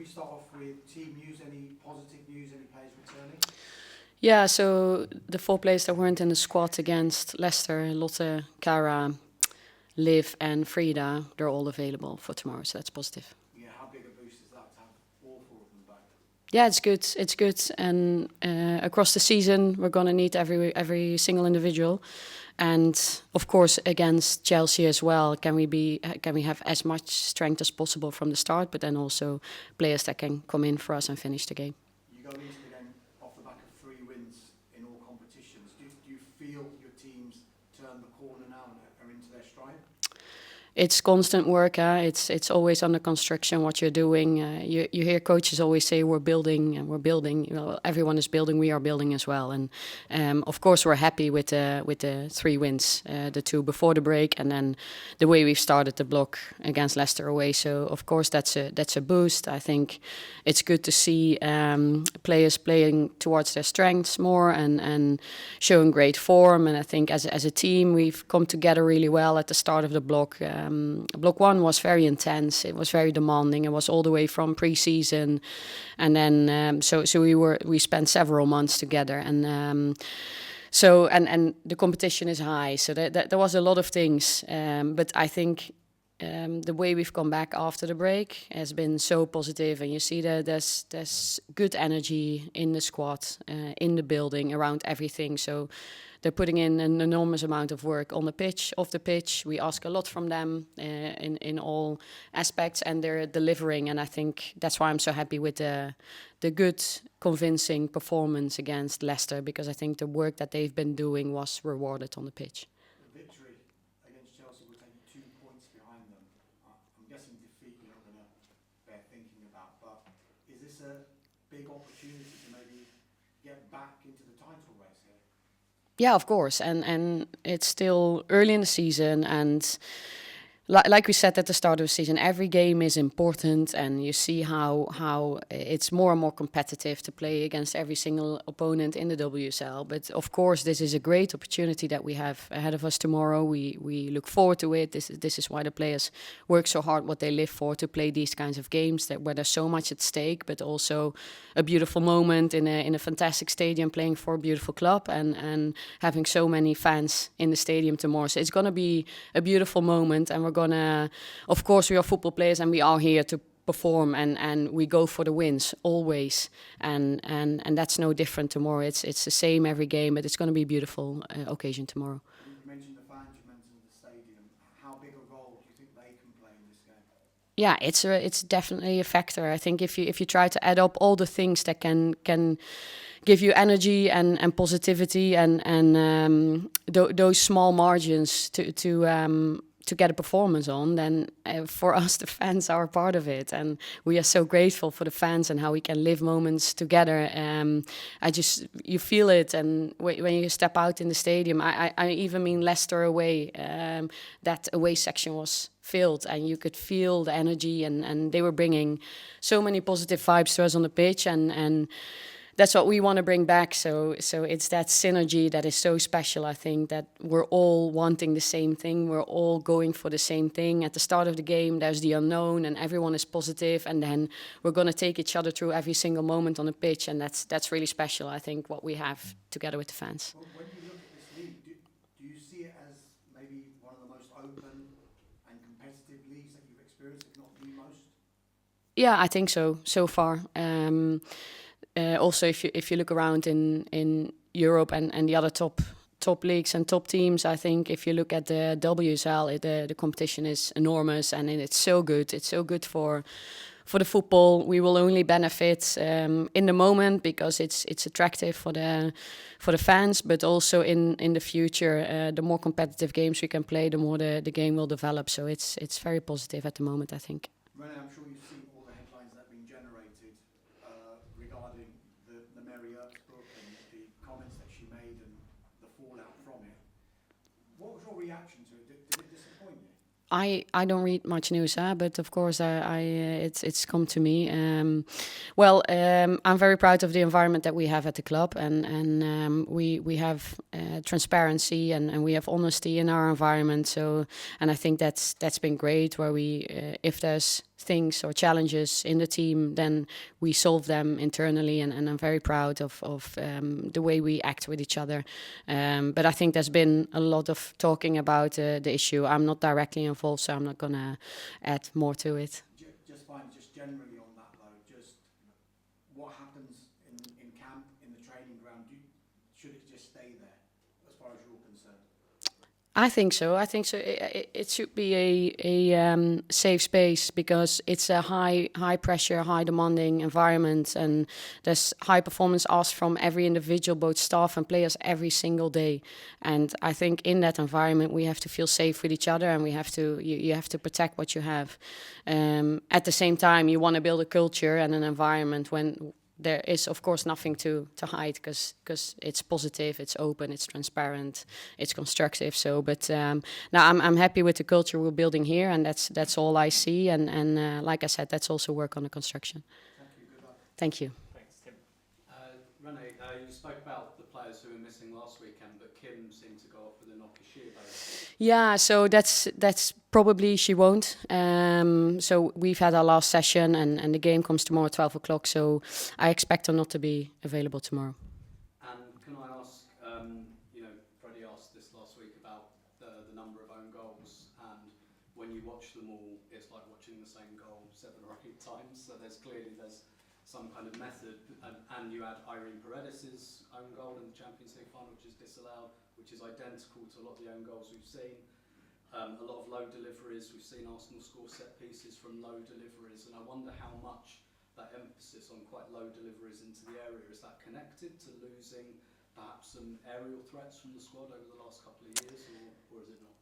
start off with team news? Any positive news? Any players returning? Yeah, so the 4 players that weren't in the squad against Leicester, Lotte, Cara, Liv, and Frida, they're all available for tomorrow, so that's positive. Yeah, how big a boost is that to have all 4 of them back? Yeah, it's good. It's good, and across the season, we're gonna need every single individual, and of course against Chelsea as well. Can we have as much strength as possible from the start, but then also players that can come in for us and finish the game. You go into the game off the back of 3 wins in all competitions. Do you feel your teams turn the corner now and are into their stride? It's constant work. It's always under construction what you're doing. You hear coaches always say we're building and we're building. You know, everyone is building. We are building as well. And of course we're happy with the 3 wins, the 2 before the break, and then the way we've started the block against Leicester away. So of course that's a boost. I think it's good to see players playing towards their strengths more and showing great form. And I think as a team we've come together really well at the start of the block. Block 1 was very intense. It was very demanding. It was all the way from pre-season, and then so we spent several months together, and the competition is high. So there was a lot of things, but I think the way we've come back after the break has been so positive, and you see that there's good energy in the squad, in the building, around everything. So they're putting in an enormous amount of work on the pitch, off the pitch. We ask a lot from them in all aspects, and they're delivering. And I think that's why I'm so happy with the good, convincing performance against Leicester, because I think the work that they've been doing was rewarded on the pitch. The victory against Chelsea will take you 2 points behind them. I'm guessing defeat you're not going to bear thinking about, but is this a big opportunity to maybe get back into the title race here? Yeah, of course, and it's still early in the season, and like we said at the start of the season, every game is important, and you see how it's more and more competitive to play against every single opponent in the WSL. But of course, this is a great opportunity that we have ahead of us tomorrow. We look forward to it. This is why the players work so hard, what they live for, to play these kinds of games where there's so much at stake, but also a beautiful moment in a fantastic stadium, playing for a beautiful club, and having so many fans in the stadium tomorrow. So it's going to be a beautiful moment, and of course we are football players and we are here to perform, and we go for the wins always, and that's no different tomorrow. It's the same every game, but it's going to be a beautiful occasion tomorrow. You mentioned the fans, you mentioned the stadium. How big a role do you think they can play in this game? Yeah, it's definitely a factor. I think if you try to add up all the things that can give you energy and positivity and those small margins to get a performance on, then for us the fans are a part of it, and we are so grateful for the fans and how we can live moments together. You feel it, and when you step out in the stadium, I even mean Leicester away, that away section was filled, and you could feel the energy, and they were bringing so many positive vibes to us on the pitch, and that's what we want to bring back. So it's that synergy that is so special. I think that we're all wanting the same thing. We're all going for the same thing. At the start of the game, there's the unknown, and everyone is positive, and then we're going to take each other through every single moment on the pitch, and that's really special. I think what we have together with the fans. Well, when you look at this league, do you see it as maybe one of the most open and competitive leagues that you've experienced, if not the most? Yeah, I think so far. Also, if you look around in Europe and the other top leagues and top teams, I think if you look at the WSL, the competition is enormous, and it's so good. It's so good for the football. We will only benefit in the moment because it's attractive for the fans, but also in the future, the more competitive games we can play, the more the game will develop. So it's very positive at the moment, I think. Renee, I'm sure you've seen all the headlines that have been generated regarding the Emirates book and the comments that she made and the fallout from it. What was your reaction to it? Did it disappoint you? I don't read much news, but of course it's come to me. I'm very proud of the environment that we have at the club, and we have transparency and we have honesty in our environment. So, and I think that's been great. Where we, if there's things or challenges in the team, then we solve them internally, and I'm very proud of the way we act with each other. But I think there's been a lot of talking about the issue. I'm not directly involved, so I'm not going to add more to it. Just fine, just generally on that though, just what happens in camp, in the training ground, should it just stay there as far as you're concerned? I think so. It should be a safe space, because it's a high pressure, high demanding environment, and there's high performance asked from every individual, both staff and players, every single day. And I think in that environment we have to feel safe with each other, and we have to you have to protect what you have. At the same time, you want to build a culture and an environment when there is, of course, nothing to hide, because it's positive, it's open, it's transparent, it's constructive. So, but now I'm happy with the culture we're building here, and that's all I see. And like I said, that's also work on the construction. Thank you. Good luck. Thank you. Thanks, Tim. Renee, you spoke about the players who were missing last weekend, but Kim seemed to go off with a knock. Is she available? Yeah, so that's probably she won't. So we've had our last session, and the game comes tomorrow at 12 o'clock. So I expect her not to be available tomorrow. And can I ask, Freddie asked this last week about the number of own goals, and when you watch them all, it's like watching the same goal 7 or 8 times. So there's some kind of method, and you add Irene Paredes's own goal in the Champions League final, which is disallowed, which is identical to a lot of the own goals we've seen. A lot of low deliveries. We've seen Arsenal score set pieces from low deliveries, and I wonder how much that emphasis on quite low deliveries into the area, is that connected to losing perhaps some aerial threats from the squad over the last couple of years, or is it not?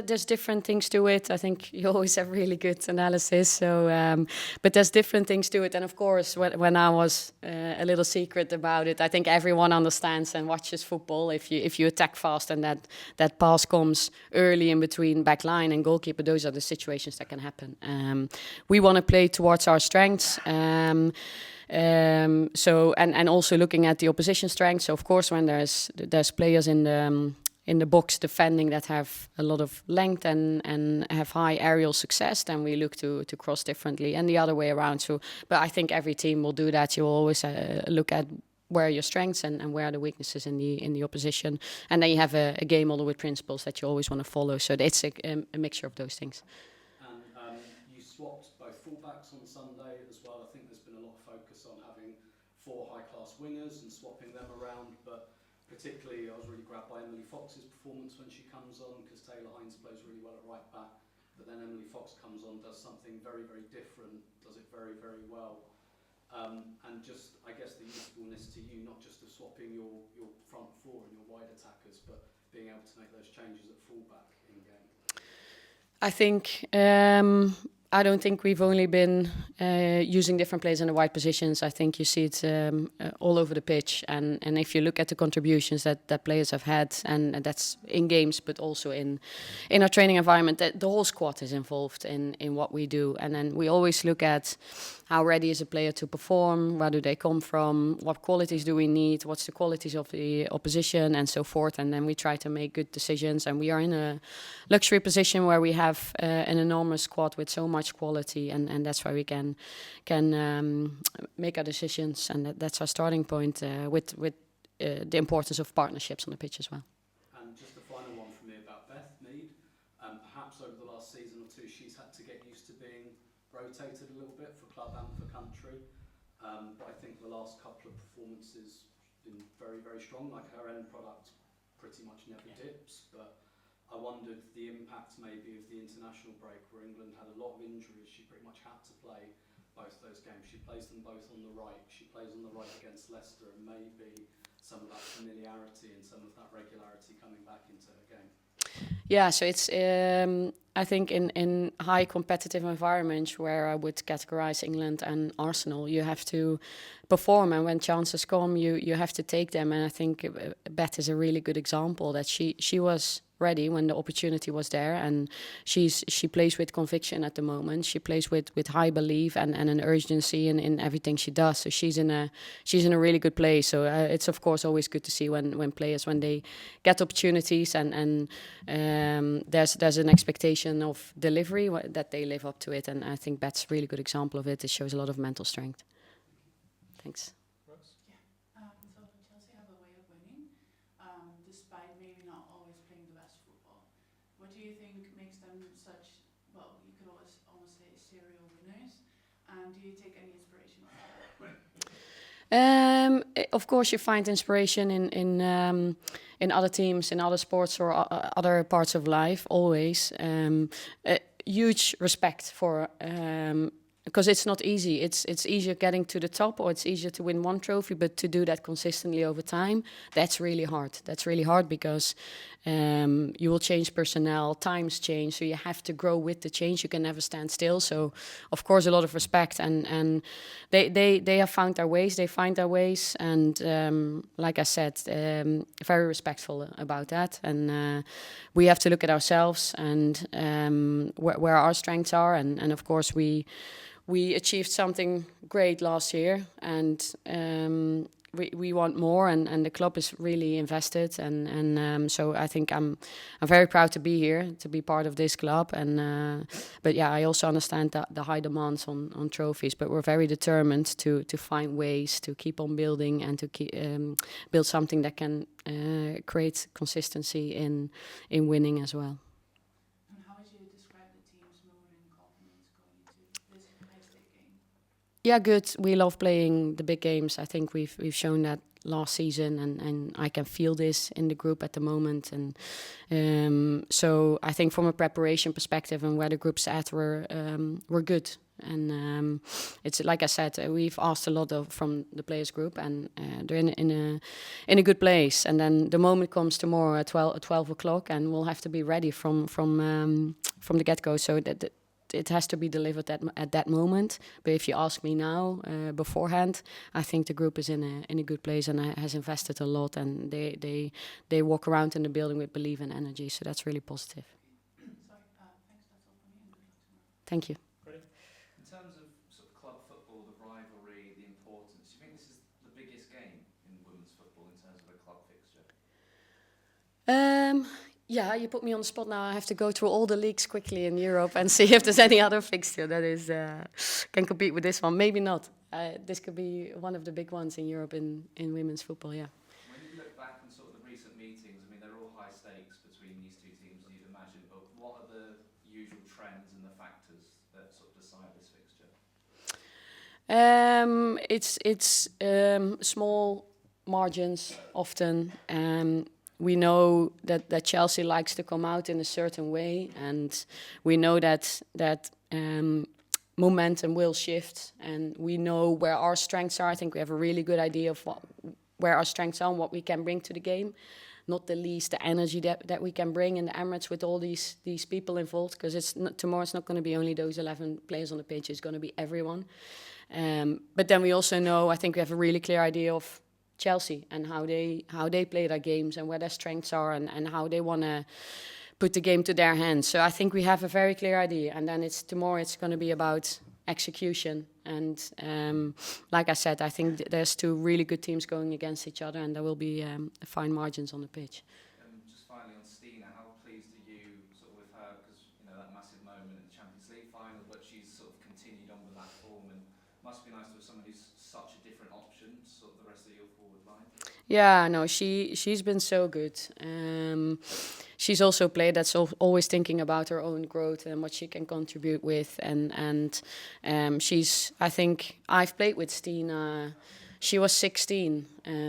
There's different things to it. I think you always have really good analysis. So, but there's different things to it. And of course, when I was a little secret about it, I think everyone understands and watches football. If you attack fast and that pass comes early in between back line and goalkeeper, those are the situations that can happen. We want to play towards our strengths. So and also looking at the opposition strengths. So of course, when there's players in the box defending that have a lot of length and have high aerial success, then we look to cross differently, and the other way around. So, but I think every team will do that. You will always look at where are your strengths and where are the weaknesses in the opposition, and then you have a game model with principles that you always want to follow. So it's a mixture of those things. And you swapped both fullbacks on Sunday as well. I think there's been a lot of focus on having 4 high-class wingers and swapping them around, but particularly, I was really grabbed by Emily Fox's performance when she comes on, because Taylor Hines plays really well at right back. But then Emily Fox comes on, does something very, very different, does it very, very well. And just, I guess, the usefulness to you, not just of swapping your front 4 and your wide attackers, but being able to make those changes at fullback in game. I think I don't think we've only been using different players in the wide positions. I think you see it all over the pitch. And if you look at the contributions that players have had, and that's in games, but also in our training environment, that the whole squad is involved in what we do. And then we always look at how ready is a player to perform, where do they come from, what qualities do we need, what's the qualities of the opposition, and so forth. And then we try to make good decisions. And we are in a luxury position where we have an enormous squad with so much quality, and that's why we can make our decisions, and that's our starting point with the importance of partnerships on the pitch as well. And just a final one from me about Beth Mead. Perhaps over the last season or two, she's had to get used to being rotated a little bit for club and for country. But I think the last couple of performances been very, very strong. Like her end product pretty much never dips, but I wondered the impact maybe of the international break, where England had a lot of injuries. She pretty much had to play both those games. She plays them both on the right. She plays on the right against Leicester, and maybe some of that familiarity and some of that regularity coming back into her game. Yeah, so it's I think in high competitive environments where I would categorize England and Arsenal, you have to perform, and when chances come, you have to take them. And I think Beth is a really good example that she was ready when the opportunity was there, and she plays with conviction at the moment. She plays with high belief and an urgency in everything she does. So she's in a really good place. So it's of course always good to see when players, when they get opportunities and there's an expectation of delivery that they live up to it, and I think that's a really good example of it. It shows a lot of mental strength. Thanks. So Chelsea have a way of winning, despite maybe not always playing the best football. What do you think makes them such, well, you could almost say serial winners? And do you take any inspiration from that? Of course, you find inspiration in other teams, in other sports, or other parts of life. Always, huge respect for. Because it's not easy. It's easier getting to the top, or it's easier to win one trophy, but to do that consistently over time, that's really hard. That's really hard because you will change personnel, times change, so you have to grow with the change. You can never stand still. So, of course, a lot of respect, and they have found their ways. They find their ways, and like I said, very respectful about that. And we have to look at ourselves and where our strengths are, and of course we achieved something great last year, and we want more, and the club is really invested, and so I think I'm very proud to be here, to be part of this club, and but yeah, I also understand the high demands on trophies, but we're very determined to find ways to keep on building and to keep build something that can create consistency in winning as well. Yeah, good. We love playing the big games. I think we've shown that last season, and I can feel this in the group at the moment. And so I think from a preparation perspective and where the group's at, we're good. And it's like I said, we've asked a lot from the players group, and they're in a good place. And then the moment comes tomorrow at 12 o'clock, and we'll have to be ready from the get-go. So that it has to be delivered at that moment. But if you ask me now, beforehand, I think the group is in a good place and has invested a lot, and they walk around in the building with belief and energy. So that's really positive. Sorry, thanks. That's all for me. And good luck tomorrow. Thank you. Ready? In terms of sort of club football, the rivalry, the importance, do you think this is the biggest game in women's football in terms of a club fixture? Yeah, you put me on the spot now. I have to go through all the leagues quickly in Europe and see if there's any other fixture that is can compete with this one. Maybe not. This could be one of the big ones in Europe in women's football, yeah. When you look back on sort of the recent meetings, I mean, they're all high stakes between these two teams, you'd imagine, but what are the usual trends and the factors that sort of decide this fixture? It's small margins often. We know that Chelsea likes to come out in a certain way, and we know that momentum will shift, and we know where our strengths are. I think we have a really good idea of where our strengths are and what we can bring to the game. Not the least the energy that we can bring in the Emirates with all these people involved, because tomorrow it's not going to be only those 11 players on the pitch, it's going to be everyone. But then we also know, I think we have a really clear idea of Chelsea and how they play their games and where their strengths are, and how they want to put the game to their hands. So I think we have a very clear idea, and then tomorrow it's going to be about execution. And like I said, I think there's two really good teams going against each other, and there will be fine margins on the pitch. Just finally on Stina, how pleased are you sort of with her, because you know that massive moment in the Champions League final, but she's sort of continued on with that form, and must be nice to have someone who's such a different option, sort of the rest of your forward line. Yeah, no, she's been so good. She's also a player that's always thinking about her own growth and what she can contribute with, and I think I've played with Stina. She was 16.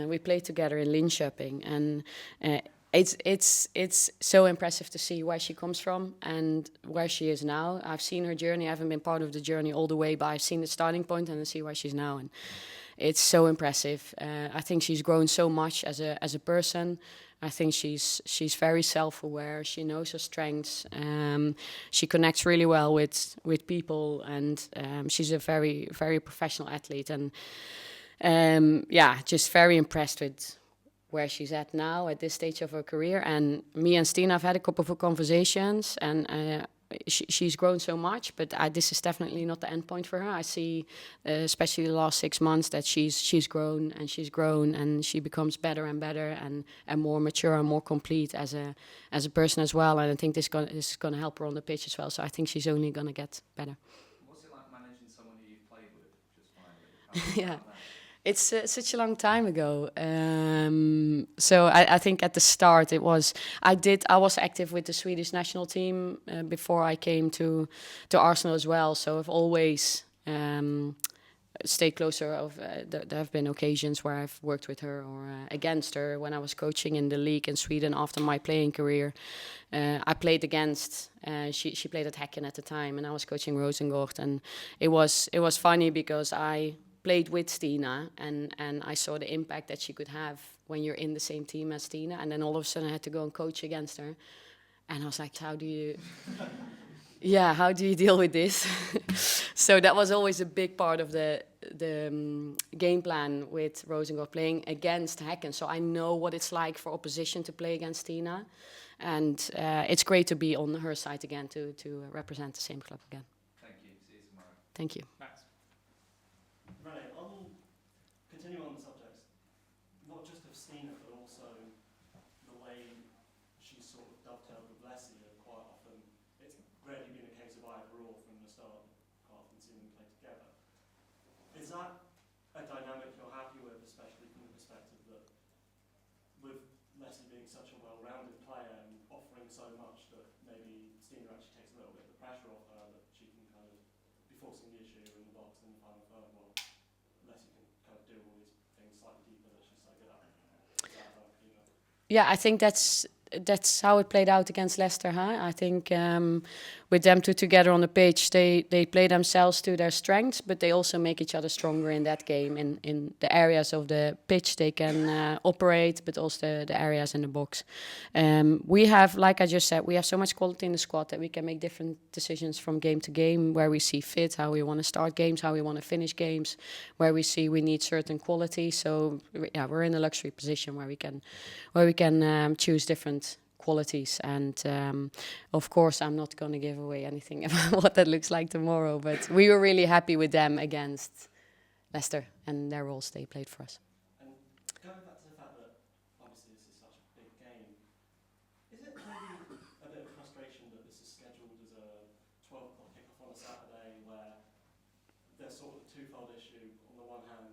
We played together in Linköping, and it's so impressive to see where she comes from and where she is now. I've seen her journey. I haven't been part of the journey all the way, but I've seen the starting point and I see where she's now, and it's so impressive. I think she's grown so much as a person. I think she's very self-aware. She knows her strengths. She connects really well with people, and she's a very, very professional athlete. And just very impressed with where she's at now at this stage of her career. And me and Stina have had a couple of conversations, and she's grown so much, but this is definitely not the end point for her. I see, especially the last 6 months, that she's grown and she becomes better and better and more mature and more complete as a person as well. And I think this is gonna help her on the pitch as well. So I think she's only gonna get better. What's it like managing someone who you've played with? Just finally. Yeah. It's such a long time ago. So I think at the start I was active with the Swedish national team before I came to Arsenal as well. So I've always stayed closer. There have been occasions where I've worked with her or against her when I was coaching in the league in Sweden after my playing career. I played against. She played at Häcken at the time, and I was coaching Rosengård, and it was funny because I played with Stina, and I saw the impact that she could have when you're in the same team as Stina, and then all of a sudden I had to go and coach against her, and I was like, how do you deal with this? So that was always a big part of the game plan with Rosengård, playing against Häcken. So I know what it's like for opposition to play against Stina, and it's great to be on her side again to represent the same club again. Thank you. See you tomorrow. Thank you. Renee, continuing on the subject, not just of Stina, but also the way she's sort of dovetailed with Leicester quite often. It's rarely been a case of either or from the start, quite often seeing them play together. Is that a dynamic you're happy with, especially from the perspective that with Leicester being such a well-rounded player and offering so much that maybe Stina actually takes a little bit of the pressure off her, that she can kind of be forcing the issue in the box in the final third, well, unless you can kind of do all these things slightly deeper that she's so good at. Yeah, I think that's how it played out against Leicester. I think with them two together on the pitch, they play themselves to their strengths, but they also make each other stronger in that game. In the areas of the pitch they can operate, but also the areas in the box. We have, like I just said, we have so much quality in the squad that we can make different decisions from game to game, where we see fit, how we want to start games, how we want to finish games, where we see we need certain quality. So yeah, we're in a luxury position where we can choose different qualities, and of course I'm not going to give away anything about what that looks like tomorrow, but we were really happy with them against Leicester and their roles they played for us. And going back to the fact that obviously this is such a big game, is it maybe a bit of frustration that this is scheduled as a 12 o'clock kickoff on a Saturday, where there's sort of a twofold issue? On the one hand,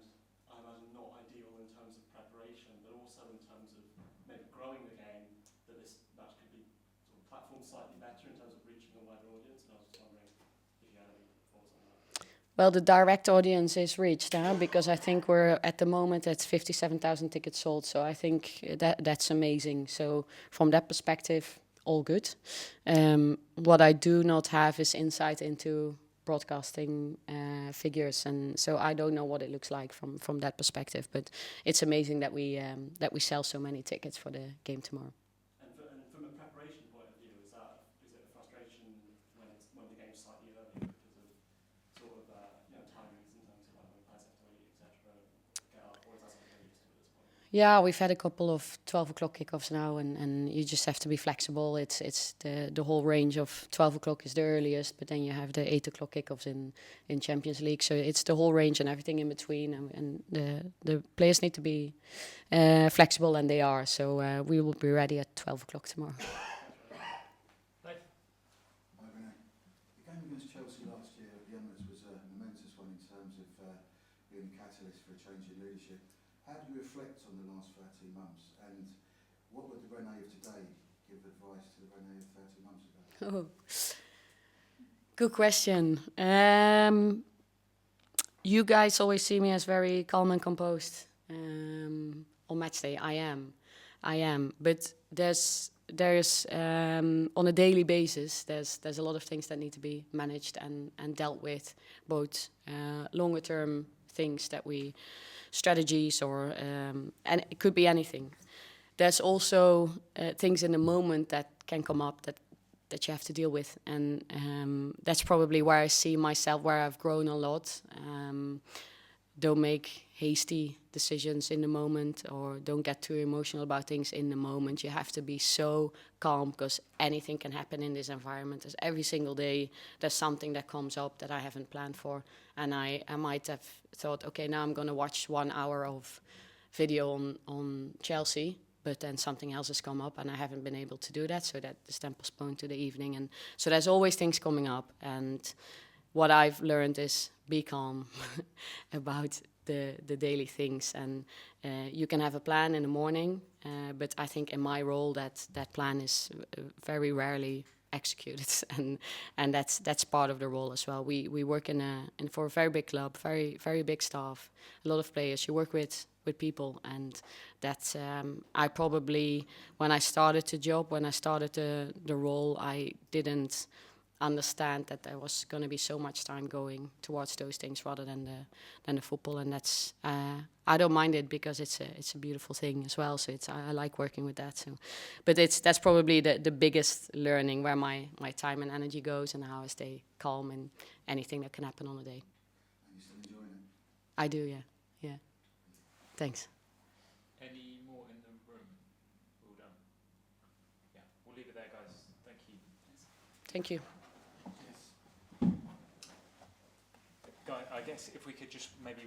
I imagine not ideal in terms of preparation, but also in terms of maybe growing the game, that this match could be sort of platformed slightly better in terms of reaching a wider audience. And I was just wondering if you had any thoughts on that. Well, the direct audience is reached because I think we're at the moment at 57,000 tickets sold, so I think that's amazing. So from that perspective, all good. What I do not have is insight into broadcasting figures, and so I don't know what it looks like from that perspective. But it's amazing that we sell so many tickets for the game tomorrow. And from a preparation point of view, is it a frustration when the game's slightly early because of sort of timings in terms of like when players have to eat, etc., get up, or is that something you're used to at this point? Yeah, we've had a couple of 12 o'clock kickoffs now, and you just have to be flexible. It's the whole range of 12 o'clock is the earliest, but then you have the 8 o'clock kickoffs in Champions League. So it's the whole range and everything in between, and the players need to be flexible, and they are. So we will be ready at 12 o'clock tomorrow. Hi Renee. The game against Chelsea last year at the Emirates was a momentous one in terms of being a catalyst for a change in leadership. How do you reflect on the last 13 months, and what would the Renee of today give advice to the Renee of 13 months ago? Oh, good question. You guys always see me as very calm and composed on match day. I am. But there's on a daily basis, there's a lot of things that need to be managed and dealt with, both longer term things that strategies or and it could be anything. There's also things in the moment that can come up that you have to deal with, and that's probably where I see myself, where I've grown a lot. don't make hasty decisions in the moment, or don't get too emotional about things in the moment. You have to be so calm, because anything can happen in this environment. As every single day there's something that comes up that I haven't planned for, and I might have thought, okay, now I'm going to watch 1 hour of video on Chelsea, but then something else has come up and I haven't been able to do that, so that is then postponed to the evening. And so there's always things coming up, and what I've learned is be calm about the daily things. And you can have a plan in the morning, but I think in my role that plan is very rarely executed, and that's part of the role as well. We work for a very big club, very big staff, a lot of players. You work with people, and that's I probably, when I started the job, when I started the role, I didn't understand that there was going to be so much time going towards those things rather than the football. And that's I don't mind it, because it's a beautiful thing as well. So I like working with that. So, but that's probably the biggest learning, where my time and energy goes, and how I stay calm in anything that can happen on a day. Are you still enjoying it? I do, yeah. Thanks. Any more in the room? All done. Yeah, we'll leave it there, guys. Thank you. Thank you. Yes. Guy, I guess if we could just maybe